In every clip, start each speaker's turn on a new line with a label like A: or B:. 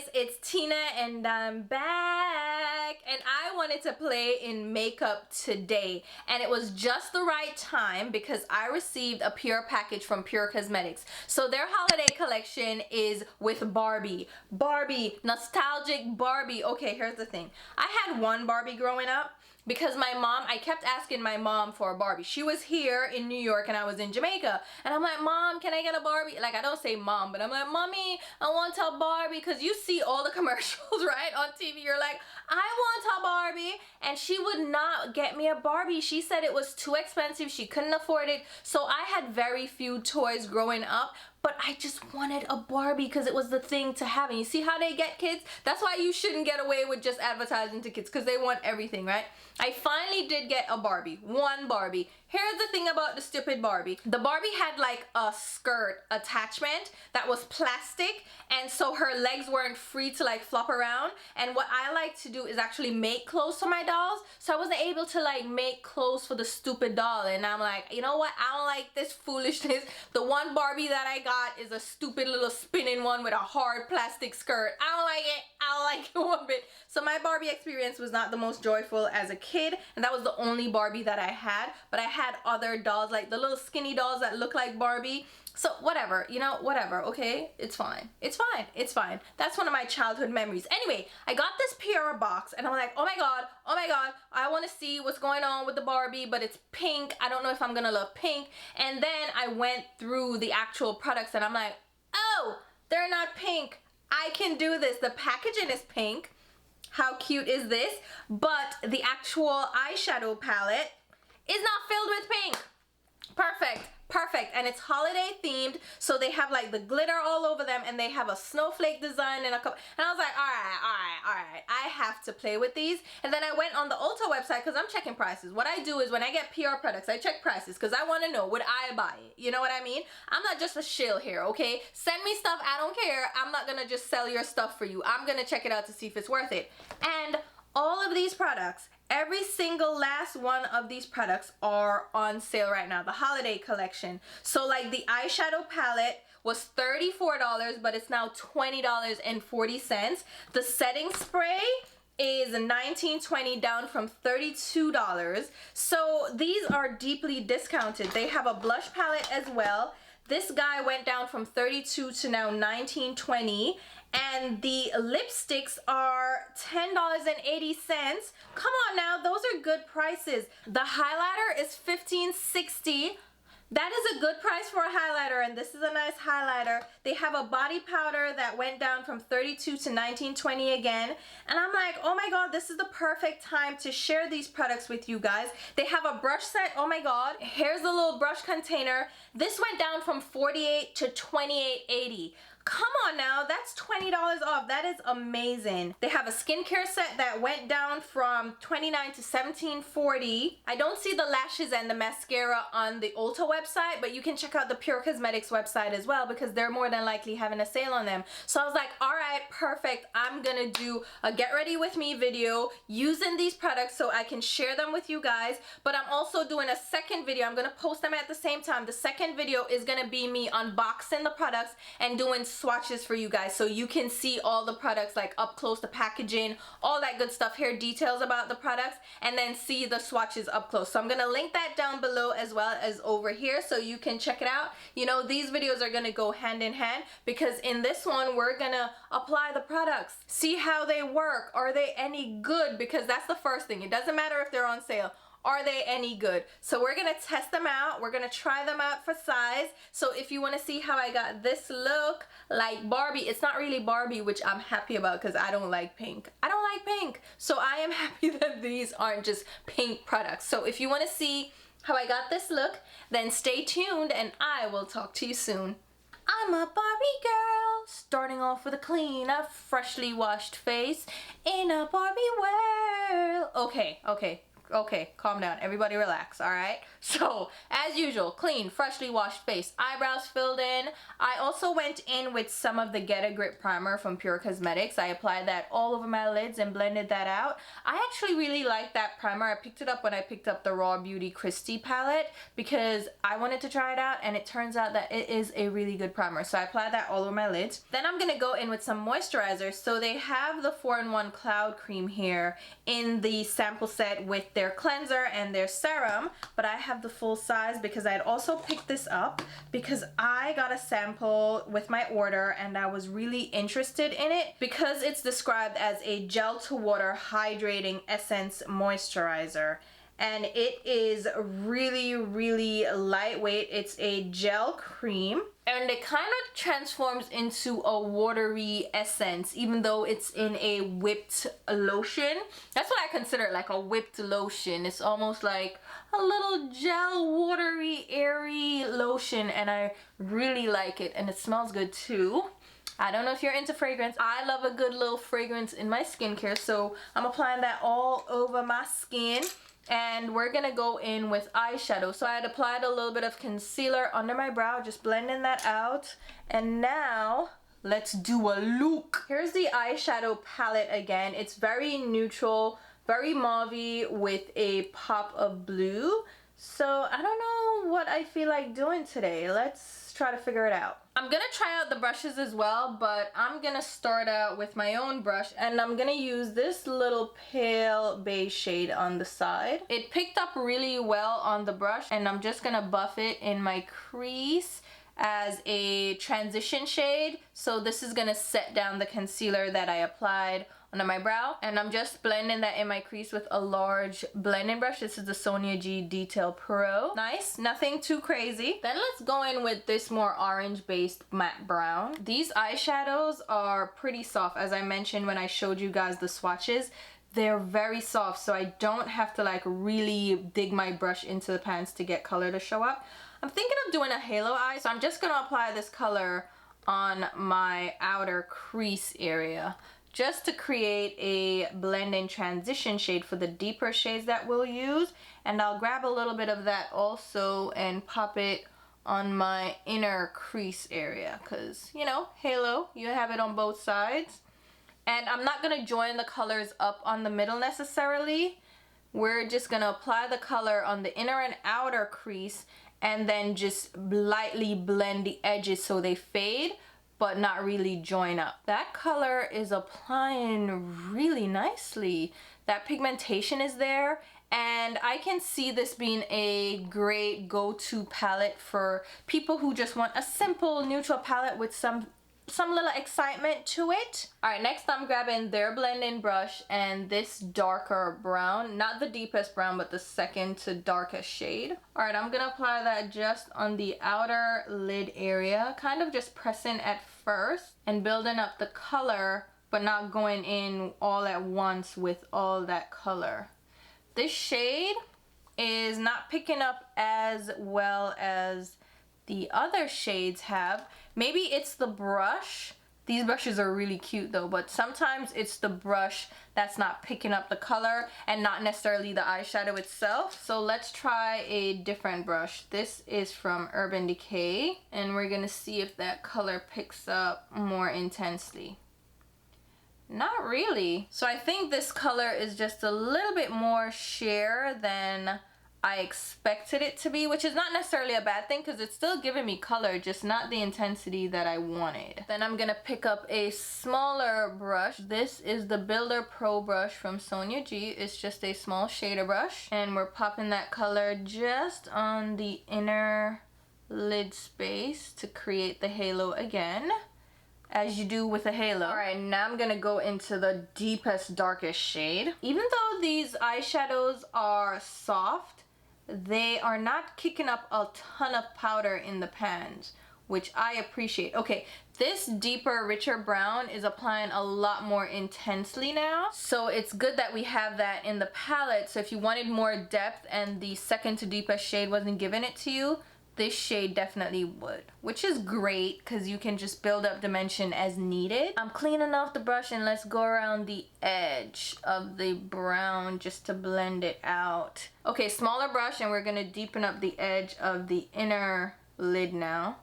A: guys, it's Tina and I'm back, and I wanted to play in makeup today, and it was just the right time because I received a PR package from Pure Cosmetics. So their holiday collection is with Barbie, nostalgic Barbie. Okay, here's the thing. I had one Barbie growing up because my mom, I kept asking my mom for a Barbie. She was here in New York and I was in Jamaica, and I'm like, Mom, can I get a Barbie? Like, I don't say mom, but I'm like, Mommy, I want a Barbie, because you see all the commercials, right, on TV. You're like, I want a Barbie, and she would not get me a Barbie. She said it was too expensive. She couldn't afford it. So I had very few toys growing up, but I just wanted a Barbie because it was the thing to have. And you see how they get kids? That's why you shouldn't get away with just advertising to kids, because they want everything, right? I finally did get a Barbie, one Barbie. Here's the thing about the stupid Barbie. The Barbie had like a skirt attachment that was plastic, and so her legs weren't free to like flop around. And what I like to do is actually make clothes for my dolls, so I wasn't able to like make clothes for the stupid doll. And I'm like, you know what? I don't like this foolishness. The one Barbie that I got is a stupid little spinning one with a hard plastic skirt. I don't like it. I don't like it one bit. So my Barbie experience was not the most joyful as a kid, and that was the only Barbie that I had. But I had other dolls, like the little skinny dolls that look like Barbie. So whatever, you know, whatever, okay? It's fine. It's fine. It's fine. That's one of my childhood memories. Anyway, I got this PR box, and I'm like, oh my god, I want to see what's going on with the Barbie, but it's pink. I don't know if I'm gonna love pink. And then I went through the actual products, and I'm like, oh, they're not pink. I can do this. The packaging is pink. How cute is this? But the actual eyeshadow palette is not filled with pink. Perfect. Perfect. And it's holiday themed, so they have like the glitter all over them, and they have a snowflake design and a cup. And I was like, all right, I have to play with these. And then I went on the Ulta website because I'm checking prices. What I do is when I get PR products, I check prices because I want to know, would I buy it? You know what I mean? I'm not just a shill here, okay? Send me stuff, I don't care. I'm not gonna just sell your stuff for you. I'm gonna check it out to see if it's worth it. And all of these products, every single last one of these products are on sale right now, the holiday collection. So like the eyeshadow palette was $34, but it's now $20.40. The setting spray is $19.20, down from $32. So these are deeply discounted. They have a blush palette as well. This guy went down from $32 to now $19.20. And the lipsticks are $10.80. Come on now, those are good prices. The highlighter is $15.60. That is a good price for a highlighter, and this is a nice highlighter. They have a body powder that went down from $32 to $19.20 again. And I'm like, oh my god, this is the perfect time to share these products with you guys. They have a brush set. Oh my god. Here's the little brush container. This went down from $48 to $28.80. Come on now, that's $20 off. That is amazing. They have a skincare set that went down from $29 to $17.40. I don't see the lashes and the mascara on the Ulta website, but you can check out the Pure Cosmetics website as well because they're more than likely having a sale on them. So I was like, all right, perfect. I'm gonna do a get ready with me video using these products so I can share them with you guys. But I'm also doing a second video. I'm gonna post them at the same time. The second video is gonna be me unboxing the products and doing swatches for you guys, so you can see all the products like up close, the packaging, all that good stuff, hear details about the products, and then see the swatches up close. So I'm gonna link that down below as well as over here so you can check it out. You know, these videos are gonna go hand in hand because in this one we're gonna apply the products, see how they work. Are they any good? Because that's the first thing. It doesn't matter if they're on sale. Are they any good? So we're gonna test them out. We're gonna try them out for size. So if you wanna see how I got this look like Barbie, it's not really Barbie, which I'm happy about because I don't like pink. I don't like pink. So I am happy that these aren't just pink products. So if you wanna see how I got this look, then stay tuned and I will talk to you soon. I'm a Barbie girl, starting off with a clean, a freshly washed face in a Barbie world. Okay. Okay, calm down. Everybody relax, alright? So, as usual, clean, freshly washed face. Eyebrows filled in. I also went in with some of the Get a Grip primer from Pure Cosmetics. I applied that all over my lids and blended that out. I actually really like that primer. I picked it up when I picked up the Raw Beauty Christie palette because I wanted to try it out, and it turns out that it is a really good primer. So I applied that all over my lids. Then I'm gonna go in with some moisturizers. So they have the 4-in-1 Cloud Cream here in the sample set with their cleanser and their serum, but I have the full size because I had also picked this up because I got a sample with my order and I was really interested in it because it's described as a gel to water hydrating essence moisturizer. And it is really, really lightweight. It's a gel cream and it kind of transforms into a watery essence even though it's in a whipped lotion. That's what I consider, like a whipped lotion. It's almost like a little gel, watery, airy lotion, and I really like it, and it smells good too. I don't know if you're into fragrance. I love a good little fragrance in my skincare, so I'm applying that all over my skin. And we're gonna go in with eyeshadow. So I had applied a little bit of concealer under my brow, just blending that out. And now let's do a look. Here's the eyeshadow palette again. It's very neutral, very mauvey with a pop of blue. So I don't know what I feel like doing today. Let's try to figure it out. I'm gonna try out the brushes as well, but I'm gonna start out with my own brush, and I'm gonna use this little pale beige shade on the side. It picked up really well on the brush, and I'm just gonna buff it in my crease as a transition shade. So this is gonna set down the concealer that I applied under my brow, and I'm just blending that in my crease with a large blending brush. This is the Sonia G Detail Pro. Nice, nothing too crazy. Then let's go in with this more orange based matte brown. These eyeshadows are pretty soft. As I mentioned when I showed you guys the swatches, they're very soft, so I don't have to like really dig my brush into the pans to get color to show up. I'm thinking of doing a halo eye, so I'm just gonna apply this color on my outer crease area, just to create a blend-in transition shade for the deeper shades that we'll use. And I'll grab a little bit of that also and pop it on my inner crease area, because, you know, halo, you have it on both sides. And I'm not gonna join the colors up on the middle necessarily. We're just gonna apply the color on the inner and outer crease and then just lightly blend the edges so they fade, but not really join up. That color is applying really nicely. That pigmentation is there, and I can see this being a great go-to palette for people who just want a simple neutral palette with some little excitement to it. All right, next I'm grabbing their blending brush and this darker brown, not the deepest brown, but the second to darkest shade. All right, I'm gonna apply that just on the outer lid area, kind of just pressing at first and building up the color, but not going in all at once with all that color. This shade is not picking up as well as the other shades have. Maybe it's the brush. These brushes are really cute though, but sometimes it's the brush that's not picking up the color and not necessarily the eyeshadow itself. So let's try a different brush. This is from Urban Decay, and we're gonna see if that color picks up more intensely. Not really. So I think this color is just a little bit more sheer than I expected it to be, which is not necessarily a bad thing because it's still giving me color, just not the intensity that I wanted. Then I'm gonna pick up a smaller brush. This is the Builder Pro brush from Sonia G. It's just a small shader brush, and we're popping that color just on the inner lid space to create the halo again, as you do with a halo. All right, now I'm gonna go into the deepest, darkest shade. Even though these eyeshadows are soft, they are not kicking up a ton of powder in the pans, which I appreciate. Okay, this deeper, richer brown is applying a lot more intensely now. So it's good that we have that in the palette. So if you wanted more depth and the second to deepest shade wasn't giving it to you, this shade definitely would, which is great because you can just build up dimension as needed. I'm cleaning off the brush and let's go around the edge of the brown just to blend it out. Okay, smaller brush, and we're gonna deepen up the edge of the inner lid now.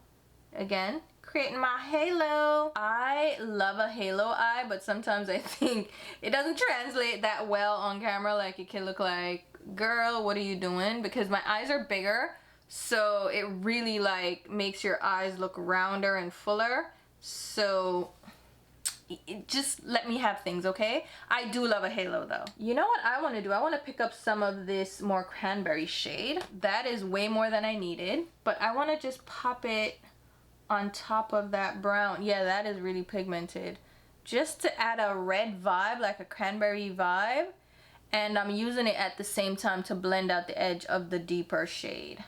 A: Again, creating my halo. I love a halo eye, but sometimes I think it doesn't translate that well on camera. Like, it can look like, girl, what are you doing? Because my eyes are bigger, so it really like makes your eyes look rounder and fuller. So just let me have things, okay? I do love a halo though. You know what I want to do? I want to pick up some of this more cranberry shade. That is way more than I needed, but I want to just pop it on top of that brown. Yeah, that is really pigmented. Just to add a red vibe, like a cranberry vibe. And I'm using it at the same time to blend out the edge of the deeper shade.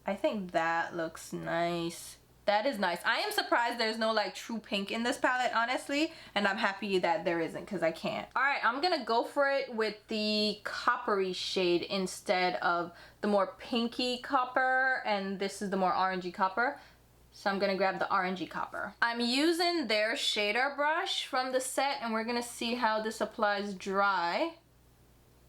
A: I think that looks nice. That is nice. I am surprised there's no like true pink in this palette, honestly, and I'm happy that there isn't because I can't. All right, I'm gonna go for it with the coppery shade instead of the more pinky copper, and this is the more orangey copper. So I'm gonna grab the orangey copper. I'm using their shader brush from the set, and we're gonna see how this applies dry.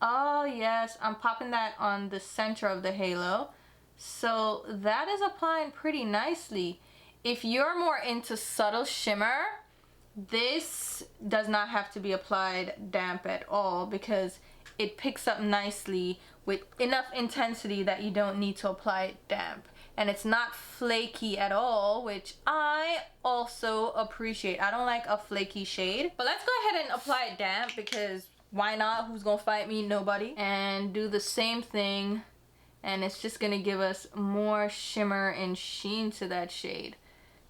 A: Oh yes, I'm popping that on the center of the halo. So that is applying pretty nicely. If you're more into subtle shimmer, this does not have to be applied damp at all because it picks up nicely with enough intensity that you don't need to apply it damp. And it's not flaky at all, which I also appreciate. I don't like a flaky shade. But let's go ahead and apply it damp because why not? Who's gonna fight me? Nobody. And do the same thing, and it's just gonna give us more shimmer and sheen to that shade.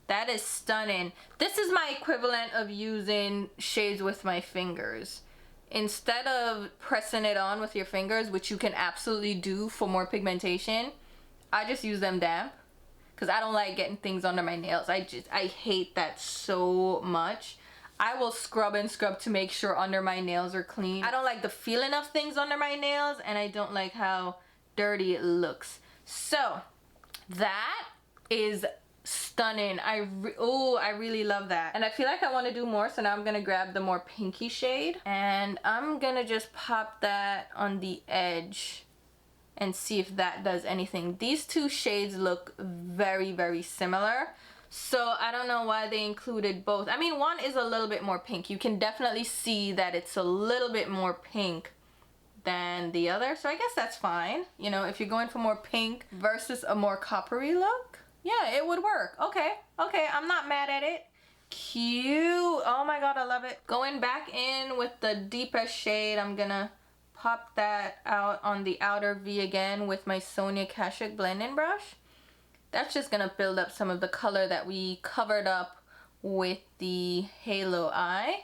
A: That is stunning. This is my equivalent of using shades with my fingers. Instead of pressing it on with your fingers, which you can absolutely do for more pigmentation, I just use them damp because I don't like getting things under my nails. I hate that so much. I will scrub and scrub to make sure under my nails are clean. I don't like the feeling of things under my nails, and I don't like how dirty it looks. So that is stunning. I really love that, and I feel like I want to do more, so now I'm gonna grab the more pinky shade and I'm gonna just pop that on the edge and see if that does anything. These two shades look very, very similar, so I don't know why they included both. I mean, one is a little bit more pink. You can definitely see that it's a little bit more pink than the other, so I guess that's fine. You know, if you're going for more pink versus a more coppery look, yeah, it would work. Okay, I'm not mad at it. Cute. Oh my god, I love it. Going back in with the deepest shade, I'm gonna pop that out on the outer V again with my Sonia Kashuk blending brush. That's just gonna build up some of the color that we covered up with the halo eye.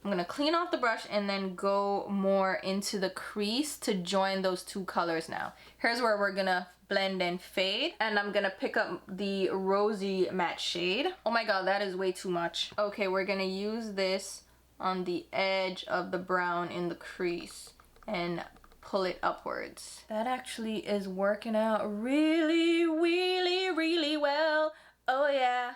A: I'm gonna clean off the brush and then go more into the crease to join those two colors now. Here's where we're gonna blend and fade, and I'm gonna pick up the rosy matte shade. Oh my god, that is way too much. Okay, we're gonna use this on the edge of the brown in the crease and pull it upwards. That actually is working out really, really, really well. Oh yeah,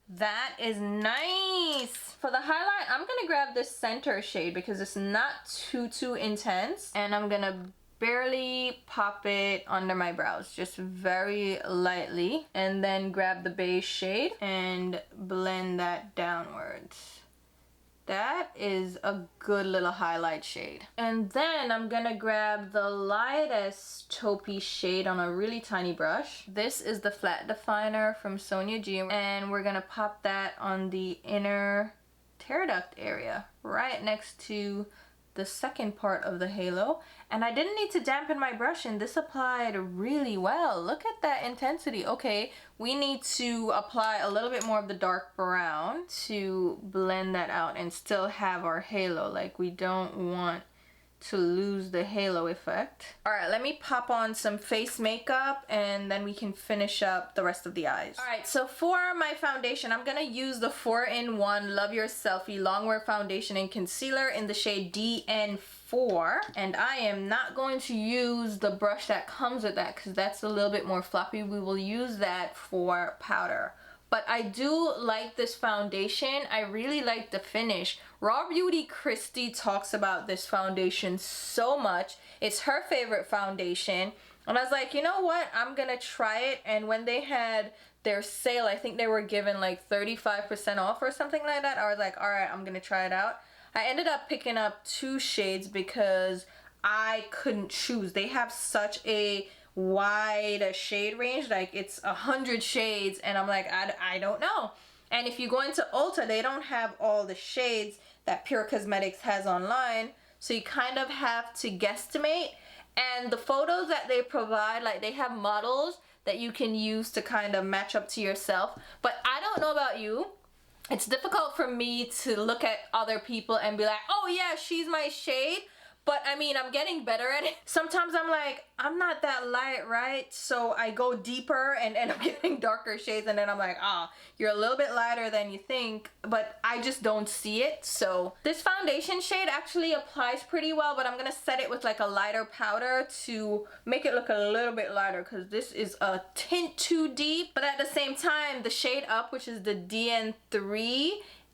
A: that is nice. For the highlight, I'm gonna grab this center shade because it's not too intense, and I'm gonna barely pop it under my brows, just very lightly, and then grab the beige shade and blend that downwards. That is a good little highlight shade. And then I'm gonna grab the lightest taupey shade on a really tiny brush. This is the flat definer from Sonia G, and we're gonna pop that on the inner tear duct area right next to the second part of the halo. And I didn't need to dampen my brush, and this applied really well. Look at that intensity. Okay, we need to apply a little bit more of the dark brown to blend that out and still have our halo. Like, we don't want to lose the halo effect. Alright, let me pop on some face makeup and then we can finish up the rest of the eyes. Alright, so for my foundation, I'm gonna use the 4-in-1 Love Your Selfie Longwear Foundation and Concealer in the shade DN4. And I am not going to use the brush that comes with that because that's a little bit more floppy. We will use that for powder. But I do like this foundation. I really like the finish. Raw Beauty Christy talks about this foundation so much. It's her favorite foundation. And I was like, you know what? I'm gonna try it. And when they had their sale, I think they were given like 35% off or something like that. I was like, all right, I'm gonna try it out. I ended up picking up 2 shades because I couldn't choose. They have such a wide shade range, like it's 100 shades, and I'm like, I don't know. And if you go into Ulta, they don't have all the shades that Pure Cosmetics has online, so you kind of have to guesstimate. And the photos that they provide, like they have models that you can use to kind of match up to yourself. But I don't know about you, it's difficult for me to look at other people and be like, oh yeah, she's my shade. But I mean, I'm getting better at it. Sometimes I'm like, I'm not that light, right? So I go deeper and end up getting darker shades, and then I'm like, ah, you're a little bit lighter than you think, but I just don't see it. So this foundation shade actually applies pretty well, but I'm gonna set it with like a lighter powder to make it look a little bit lighter because this is a tint too deep. But at the same time, the shade up, which is the DN3,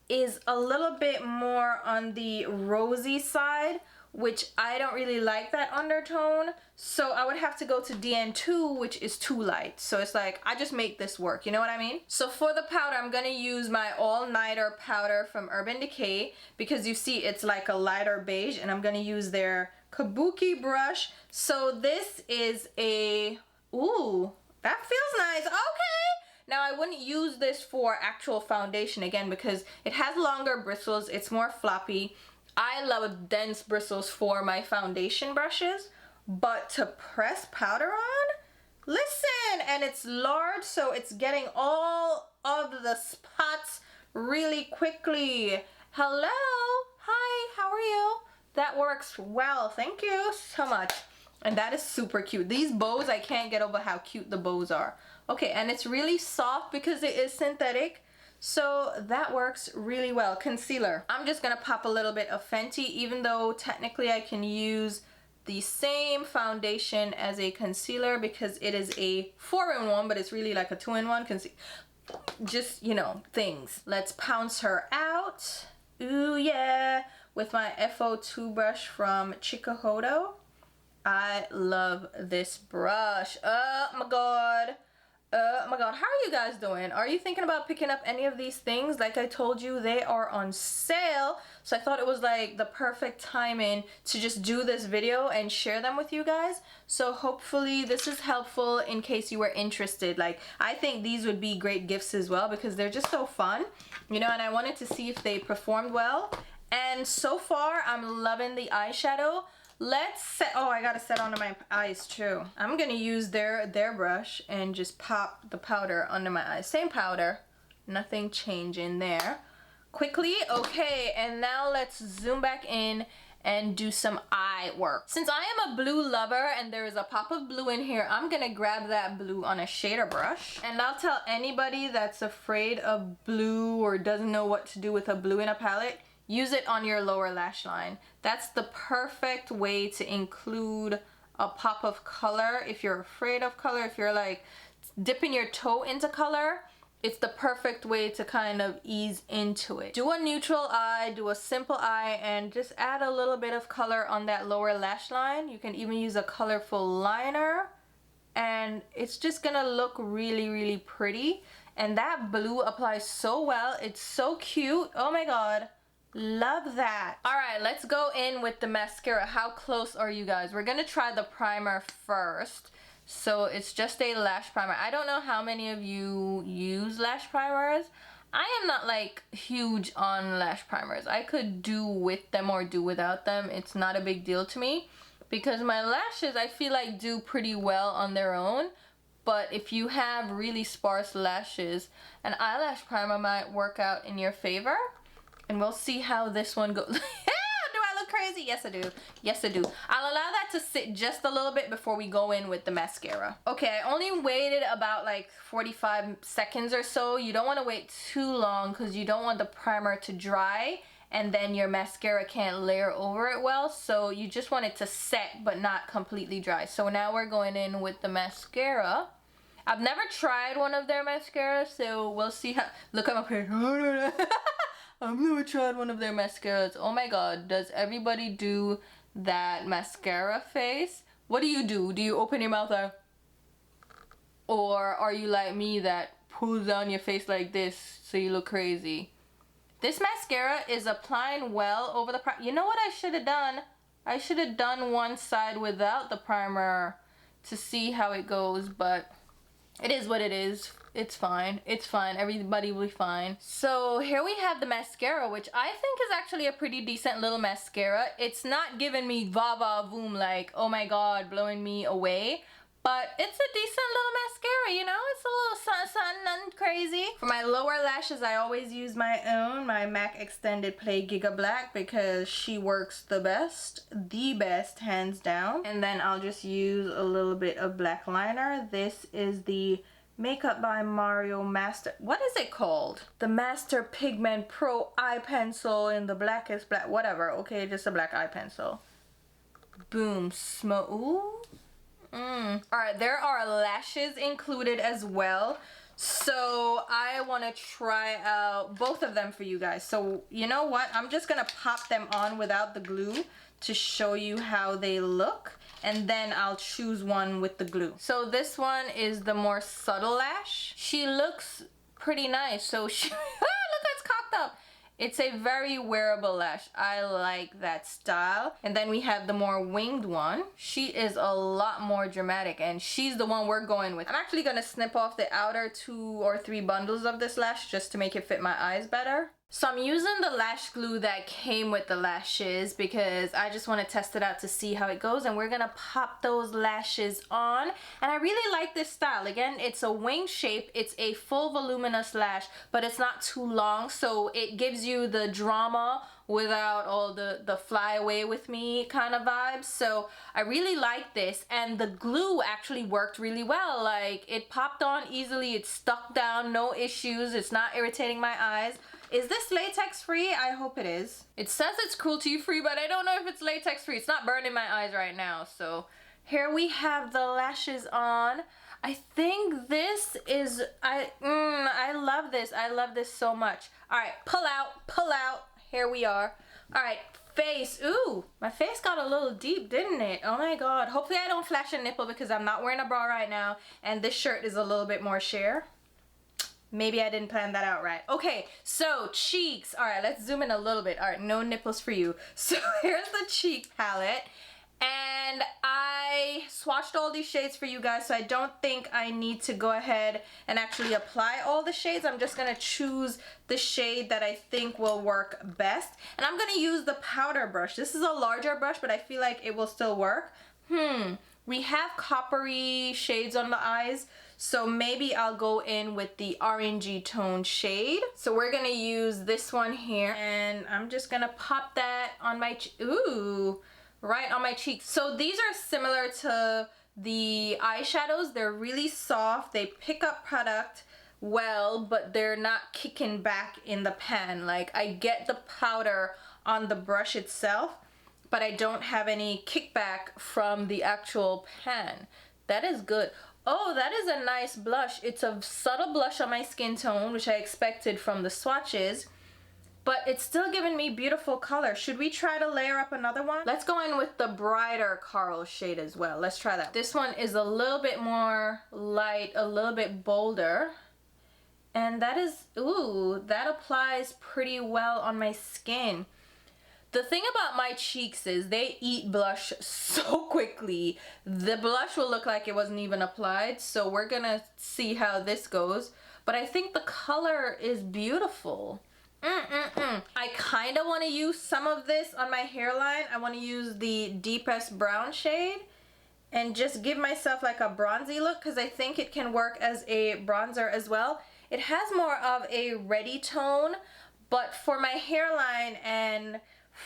A: is a little bit more on the rosy side, which I don't really like that undertone. So I would have to go to DN2, which is too light. So it's like, I just make this work, you know what I mean? So for the powder, I'm gonna use my All Nighter powder from Urban Decay because you see it's like a lighter beige, and I'm gonna use their Kabuki brush. So this is a, ooh, that feels nice, okay. Now I wouldn't use this for actual foundation again because it has longer bristles, it's more floppy. I love dense bristles for my foundation brushes, but to press powder on, listen, and it's large, so it's getting all of the spots really quickly. Hello, hi, how are you? That works well, thank you so much. And that is super cute. These bows, I can't get over how cute the bows are. Okay, and it's really soft because it is synthetic. So that works really well. Concealer. I'm just gonna pop a little bit of Fenty, even though technically I can use the same foundation as a concealer because it is a 4-in-1, but it's really like a 2-in-1 just, you know, things. Let's pounce her out. Ooh yeah, with my FO2 brush from Chikuhodo. I love this brush. Oh my god. Oh my god, how are you guys doing? Are you thinking about picking up any of these things? Like I told you, they are on sale. So I thought it was like the perfect timing to just do this video and share them with you guys. So hopefully this is helpful in case you were interested. Like I think these would be great gifts as well because they're just so fun, you know, and I wanted to see if they performed well. And so far, I'm loving the eyeshadow. Let's set, oh, I gotta set onto my eyes too. I'm gonna use their brush and just pop the powder under my eyes. Same powder, nothing changing there. Quickly, okay, and now let's zoom back in and do some eye work. Since I am a blue lover and there is a pop of blue in here, I'm gonna grab that blue on a shader brush. And I'll tell anybody that's afraid of blue or doesn't know what to do with a blue in a palette, use it on your lower lash line. That's the perfect way to include a pop of color. If you're afraid of color, if you're like dipping your toe into color, it's the perfect way to kind of ease into it. Do a neutral eye, do a simple eye, and just add a little bit of color on that lower lash line. You can even use a colorful liner, and it's just gonna look really, really pretty. And that blue applies so well. It's so cute. Oh my god. Love that. All right, let's go in with the mascara. How close are you guys? We're gonna try the primer first. So it's just a lash primer. I don't know how many of you use lash primers. I am not like huge on lash primers. I could do with them or do without them. It's not a big deal to me because my lashes, I feel like, do pretty well on their own. But if you have really sparse lashes, an eyelash primer might work out in your favor. And we'll see how this one goes. Do I look crazy? crazy? Yes, I do. Yes, I do. I'll allow that to sit just a little bit before we go in with the mascara. Okay, I only waited about like 45 seconds or so. You don't want to wait too long because you don't want the primer to dry and then your mascara can't layer over it well. So you just want it to set but not completely dry. So now we're going in with the mascara. I've never tried one of their mascaras, so we'll see how. Look, I'm up here. I've never tried one of their mascaras. Oh my god, does everybody do that mascara face? What do you do? Do you open your mouth like, or are you like me that pulls down your face like this so you look crazy? This mascara is applying well over the primer. You know what I should have done? I should have done one side without the primer to see how it goes, but it is what it is. It's fine. It's fine. Everybody will be fine. So here we have the mascara, which I think is actually a pretty decent little mascara. It's not giving me va va voom like, oh my god, blowing me away. But it's a decent little mascara, you know? It's a little something, nothing crazy. For my lower lashes, I always use my own, my MAC Extended Play Giga Black, because she works the best, hands down. And then I'll just use a little bit of black liner. This is the Makeup by Mario Master, what is it called? The Master Pigment Pro Eye Pencil in the blackest black, whatever. Okay, just a black eye pencil. Boom, smoke. Ooh. Alright, there are lashes included as well. So I want to try out both of them for you guys. So you know what? I'm just going to pop them on without the glue to show you how they look. And then I'll choose one with the glue. So this one is the more subtle lash. She looks pretty nice. So she, look, it's cocked up. It's a very wearable lash. I like that style. And then we have the more winged one. She is a lot more dramatic and she's the one we're going with. I'm actually gonna snip off the outer 2 or 3 bundles of this lash just to make it fit my eyes better. So I'm using the lash glue that came with the lashes because I just want to test it out to see how it goes, and we're gonna pop those lashes on. And I really like this style. Again, it's a wing shape, it's a full voluminous lash, but it's not too long, so it gives you the drama without all the fly away with me kind of vibes. So I really like this, and the glue actually worked really well. Like, it popped on easily, it stuck down, no issues, it's not irritating my eyes. Is this latex free? I hope it is. It says it's cruelty free, but I don't know if it's latex free. It's not burning my eyes right now. So here we have the lashes on. I think this is, I love this. I love this so much. All right, pull out. Here we are. All right, face. Ooh, my face got a little deep, didn't it? Oh my God. Hopefully I don't flash a nipple because I'm not wearing a bra right now. And this shirt is a little bit more sheer. Maybe I didn't plan that out right. Okay, so cheeks. All right, let's zoom in a little bit. All right, no nipples for you. So here's the cheek palette. And I swatched all these shades for you guys, so I don't think I need to go ahead and actually apply all the shades. I'm just gonna choose the shade that I think will work best. And I'm gonna use the powder brush. This is a larger brush, but I feel like it will still work. We have coppery shades on the eyes, so maybe I'll go in with the orangey tone shade. So we're gonna use this one here, and I'm just gonna pop that on my, right on my cheeks. So these are similar to the eyeshadows. They're really soft, they pick up product well, but they're not kicking back in the pan. Like, I get the powder on the brush itself, but I don't have any kickback from the actual pan. That is good. Oh, that is a nice blush. It's a subtle blush on my skin tone, which I expected from the swatches, but it's still giving me beautiful color. Should we try to layer up another one? Let's go in with the brighter coral shade as well. Let's try that. This one is a little bit more light, a little bit bolder. And that is, ooh, that applies pretty well on my skin. The thing about my cheeks is they eat blush so quickly. The blush will look like it wasn't even applied, so we're gonna see how this goes. But I think the color is beautiful. I kind of want to use some of this on my hairline. I want to use the deepest brown shade and just give myself like a bronzy look, because I think it can work as a bronzer as well. It has more of a reddy tone, but for my hairline and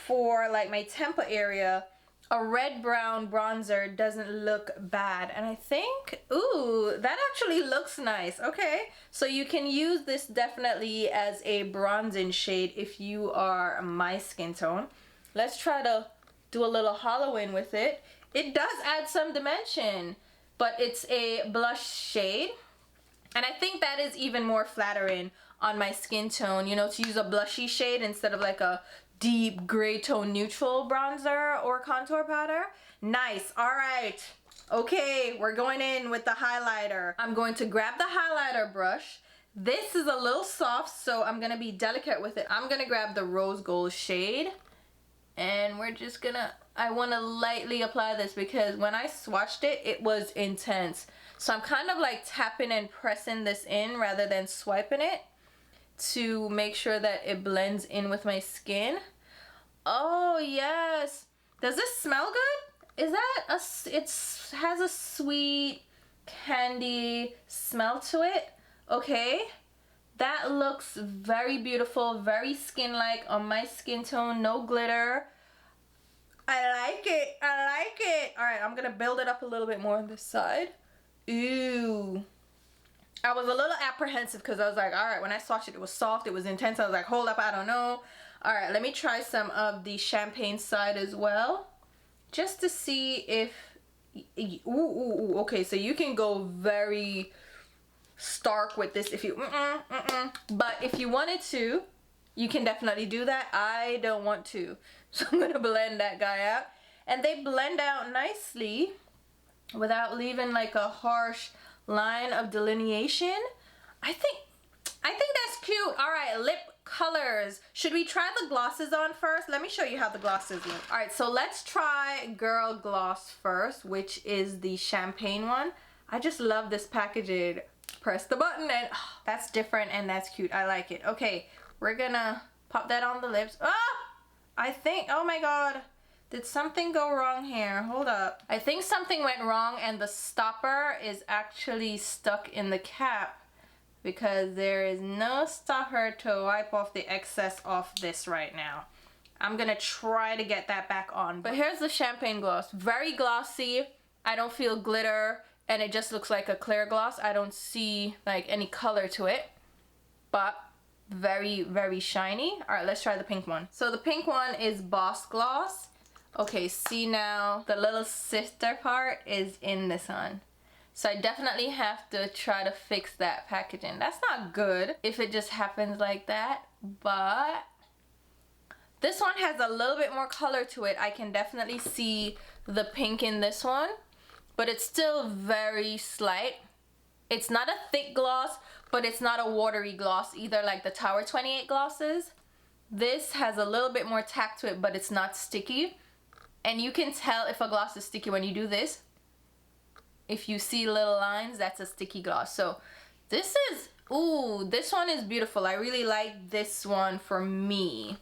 A: for like my temple area, a red brown bronzer doesn't look bad. And I think, ooh, that actually looks nice. Okay, so you can use this definitely as a bronzing shade if you are my skin tone. Let's try to do a little hollow in with it. It does add some dimension, but it's a blush shade. And I think that is even more flattering on my skin tone, you know, to use a blushy shade instead of like a deep gray tone neutral bronzer or contour powder. Nice. All right. Okay, we're going in with the highlighter. I'm going to grab the highlighter brush. This is a little soft, so I'm gonna be delicate with it. I'm gonna grab the rose gold shade, and we're just gonna, I wanna lightly apply this because when I swatched it, it was intense. So I'm kind of like tapping and pressing this in rather than swiping it to make sure that it blends in with my skin. Oh yes. Does this smell good? Is that it has a sweet candy smell to it. Okay. That looks very beautiful, very skin-like on my skin tone, no glitter. I like it, I like it. All right, I'm gonna build it up a little bit more on this side. Ooh. I was a little apprehensive because I was like, all right, when I swatched it, it was soft, it was intense. I was like, hold up, I don't know. All right, let me try some of the champagne side as well, just to see if, ooh, okay, so you can go very stark with this if you, but if you wanted to, you can definitely do that. I don't want to, so I'm gonna blend that guy out. And they blend out nicely without leaving like a harsh line of delineation. I think that's cute. All right, lip colors. Should we try the glosses on first? Let me show you how the glosses look. All right, so let's try Girl Gloss first, which is the champagne one. I just love this packaging. Press the button and oh, that's different and that's cute. I like it. Okay, we're gonna pop that on the lips. Ah, I think, oh my God. Did something go wrong here? Hold up. I think something went wrong and the stopper is actually stuck in the cap because there is no stopper to wipe off the excess off this right now. I'm gonna try to get that back on. But here's the champagne gloss. Very glossy. I don't feel glitter and it just looks like a clear gloss. I don't see like any color to it, but very, very shiny. All right, let's try the pink one. So the pink one is Boss Gloss. Okay, see now, the little sister part is in this one. So I definitely have to try to fix that packaging. That's not good if it just happens like that, but this one has a little bit more color to it. I can definitely see the pink in this one, but it's still very slight. It's not a thick gloss, but it's not a watery gloss either like the Tower 28 glosses. This has a little bit more tack to it, but it's not sticky. And you can tell if a gloss is sticky when you do this. If you see little lines, that's a sticky gloss. So this is, ooh, this one is beautiful. I really like this one for me.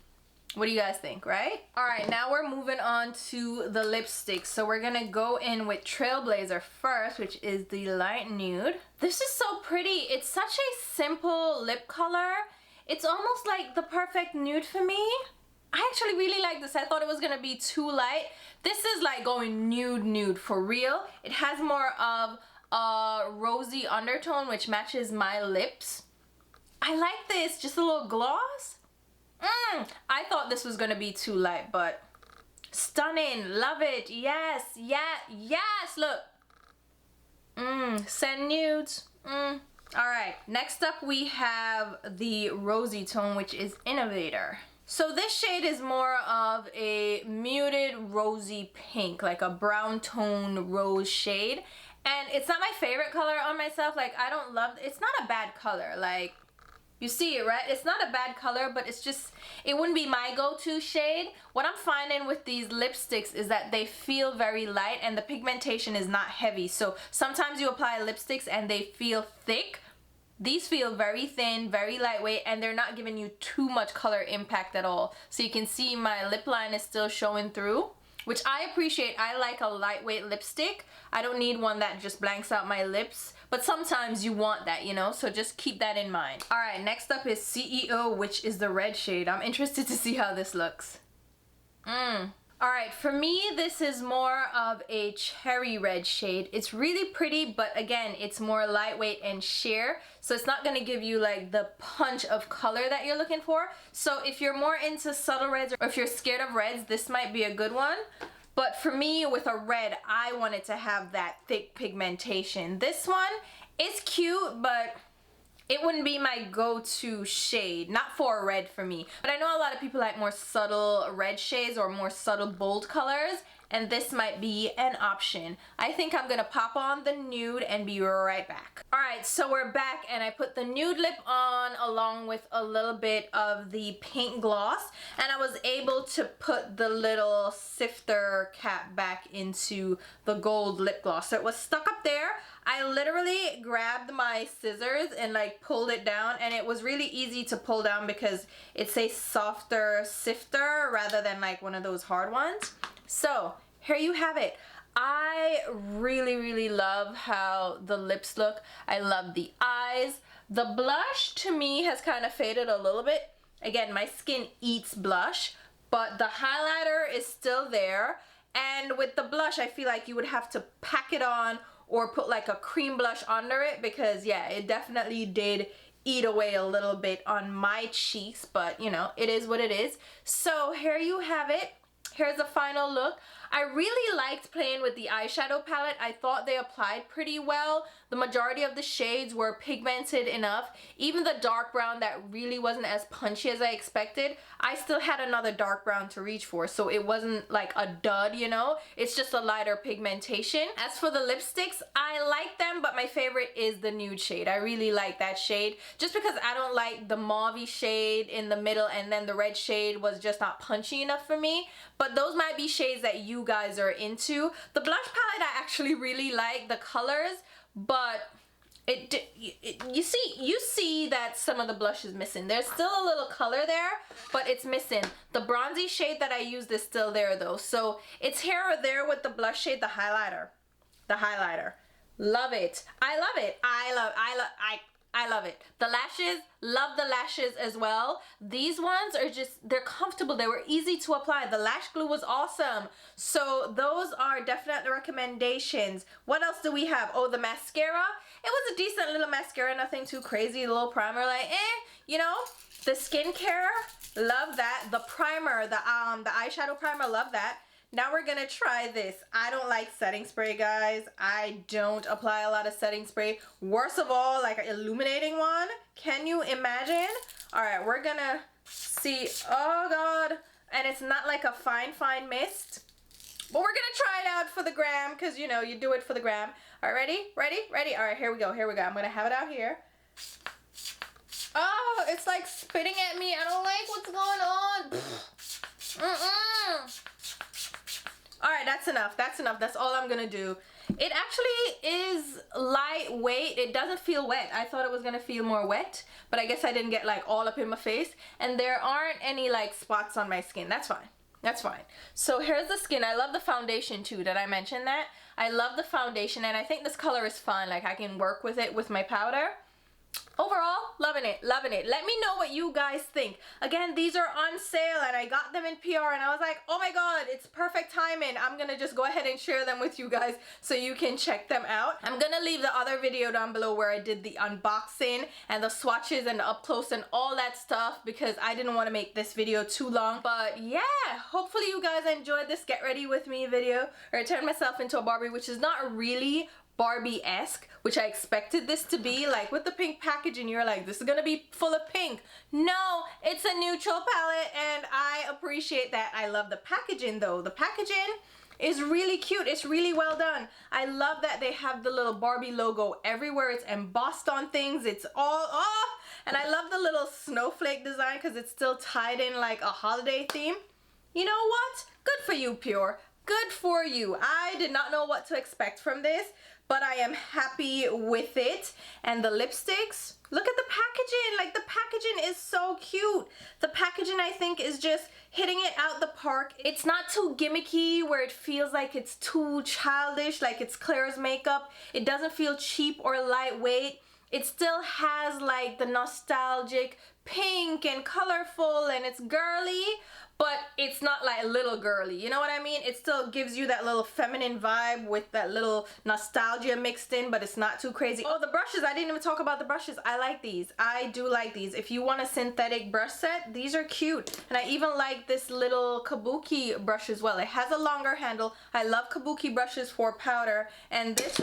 A: What do you guys think, right? All right, now we're moving on to the lipsticks. So we're gonna go in with Trailblazer first, which is the light nude. This is so pretty. It's such a simple lip color. It's almost like the perfect nude for me. I actually really like this. I thought it was gonna be too light. This is like going nude for real. It has more of a rosy undertone which matches my lips. I like this, just a little gloss. I thought this was gonna be too light, but stunning, love it. Yes, look. Send nudes. All right, next up we have the rosy tone, which is Innovator. So this shade is more of a muted rosy pink, like a brown tone rose shade. And it's not my favorite color on myself. Like, I don't love, it's not a bad color. Like, you see it, right? It's not a bad color, but it's just, it wouldn't be my go-to shade. What I'm finding with these lipsticks is that they feel very light and the pigmentation is not heavy. So sometimes you apply lipsticks and they feel thick. These feel very thin, very lightweight, and they're not giving you too much color impact at all. So you can see my lip line is still showing through, which I appreciate. I like a lightweight lipstick. I don't need one that just blanks out my lips, but sometimes you want that, you know, so just keep that in mind. All right, next up is CEO, which is the red shade. I'm interested to see how this looks. Alright, for me, this is more of a cherry red shade. It's really pretty, but again, it's more lightweight and sheer, so it's not going to give you like the punch of color that you're looking for. So if you're more into subtle reds, or if you're scared of reds, this might be a good one. But for me, with a red, I wanted to have that thick pigmentation. This one is cute, but it wouldn't be my go-to shade, not for a red for me. But I know a lot of people like more subtle red shades or more subtle bold colors, and this might be an option. I think I'm gonna pop on the nude and be right back. Alright, so we're back, and I put the nude lip on along with a little bit of the pink gloss, and I was able to put the little sifter cap back into the gold lip gloss. So it was stuck up there. I literally grabbed my scissors and like pulled it down, and it was really easy to pull down because it's a softer sifter rather than like one of those hard ones. So here you have it. I really love how the lips look. I love the eyes. The blush to me has kind of faded a little bit. Again, my skin eats blush, but the highlighter is still there. And with the blush, I feel like you would have to pack it on or put like a cream blush under it, because yeah, it definitely did eat away a little bit on my cheeks, but you know, it is what it is. So here you have it. Here's the final look. I really liked playing with the eyeshadow palette. I thought they applied pretty well. The majority of the shades were pigmented enough. Even the dark brown that really wasn't as punchy as I expected, I still had another dark brown to reach for, so it wasn't like a dud, you know? It's just a lighter pigmentation. As for the lipsticks, I like them, but my favorite is the nude shade. I really like that shade, just because I don't like the mauve shade in the middle, and then the red shade was just not punchy enough for me. But those might be shades that you guys are into. The blush palette I actually really like the colors, but you see that some of the blush is missing. There's still a little color there, but it's missing. The bronzy shade that I used is still there though, so it's here or there with the blush shade. The highlighter, love it. I love it. I love it. The lashes, love the lashes as well. These ones are just, they're comfortable. They were easy to apply. The lash glue was awesome. So those are definitely recommendations. What else do we have? Oh, the mascara. It was a decent little mascara, nothing too crazy. A little primer, like, you know. The skincare, love that. The primer, the eyeshadow primer, love that. Now we're gonna try this. I don't like setting spray, guys. I don't apply a lot of setting spray. Worst of all, like an illuminating one. Can you imagine? All right, we're gonna see. Oh God. And it's not like a fine mist. But we're gonna try it out for the gram, because you know, you do it for the gram. All right, ready? All right, here we go. I'm gonna have it out here. Oh, it's like spitting at me. I don't like what's going on. Alright, that's enough. That's all I'm gonna do. It actually is lightweight. It doesn't feel wet. I thought it was gonna feel more wet, but I guess I didn't get like all up in my face. And there aren't any like spots on my skin. That's fine. So here's the skin. I love the foundation too. Did I mention that? I love the foundation, and I think this color is fun. Like, I can work with it with my powder. Overall, loving it. Let me know what you guys think. Again, these are on sale, and I got them in PR, and I was like, oh my God, it's perfect timing. I'm gonna just go ahead and share them with you guys so you can check them out. I'm gonna leave the other video down below where I did the unboxing and the swatches and the up close and all that stuff, because I didn't want to make this video too long. But yeah, hopefully you guys enjoyed this get ready with me video, or I turned myself into a Barbie, which is not really Barbie-esque, which I expected this to be, like with the pink packaging. You're like, this is gonna be full of pink. No, it's a neutral palette, and I appreciate that. I love the packaging though. The packaging is really cute. It's really well done. I love that they have the little Barbie logo everywhere. It's embossed on things. It's all off. And I love the little snowflake design because it's still tied in like a holiday theme. You know what? Good for you, Pure. Good for you. I did not know what to expect from this, but I am happy with it. And the lipsticks, look at the packaging. Like, the packaging is so cute. The packaging, I think, is just hitting it out the park. It's not too gimmicky where it feels like it's too childish, like it's Claire's makeup. It doesn't feel cheap or lightweight. It still has like the nostalgic pink and colorful, and it's girly, but it's not like little girly, you know what I mean? It still gives you that little feminine vibe with that little nostalgia mixed in, but it's not too crazy. Oh, the brushes, I didn't even talk about the brushes. I like these. I do like these. If you want a synthetic brush set, these are cute. And I even like this little kabuki brush as well. It has a longer handle. I love kabuki brushes for powder, and this,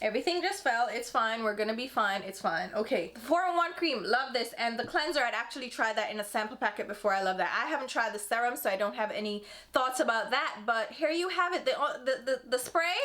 A: everything just fell. It's fine. We're gonna be fine. It's fine. Okay. The 4-in-1 cream. Love this. And the cleanser, I'd actually tried that in a sample packet before. I love that. I haven't tried the serum, so I don't have any thoughts about that. But here you have it. The spray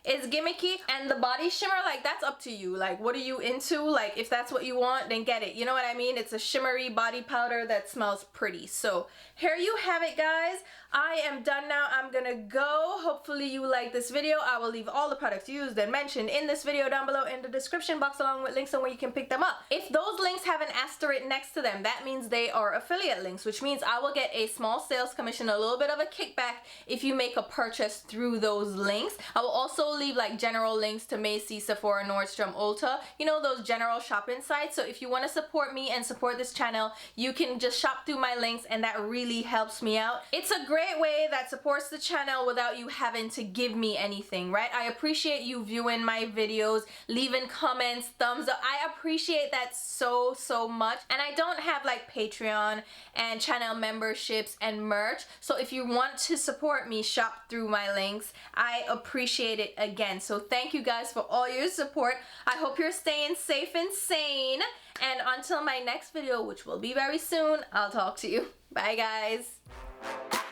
A: is gimmicky, and the body shimmer, like, that's up to you. Like, what are you into? Like, if that's what you want, then get it. You know what I mean? It's a shimmery body powder that smells pretty. So here you have it, guys. I am done now. I'm gonna go. Hopefully you like this video. I will leave all the products used and mentioned in this video down below in the description box, along with links on where you can pick them up. If those links have an asterisk next to them, that means they are affiliate links, which means I will get a small sales commission, a little bit of a kickback if you make a purchase through those links. I will also leave like general links to Macy's, Sephora, Nordstrom, Ulta, you know, those general shopping sites. So if you want to support me and support this channel, you can just shop through my links, and that really helps me out. It's a great way that supports the channel without you having to give me anything, right? I appreciate you viewing my videos, leaving comments, thumbs up. I appreciate that so much. And I don't have like Patreon and channel memberships and merch, so if you want to support me, shop through my links. I appreciate it again. So thank you guys for all your support. I hope you're staying safe and sane, and until my next video, which will be very soon, I'll talk to you. Bye, guys.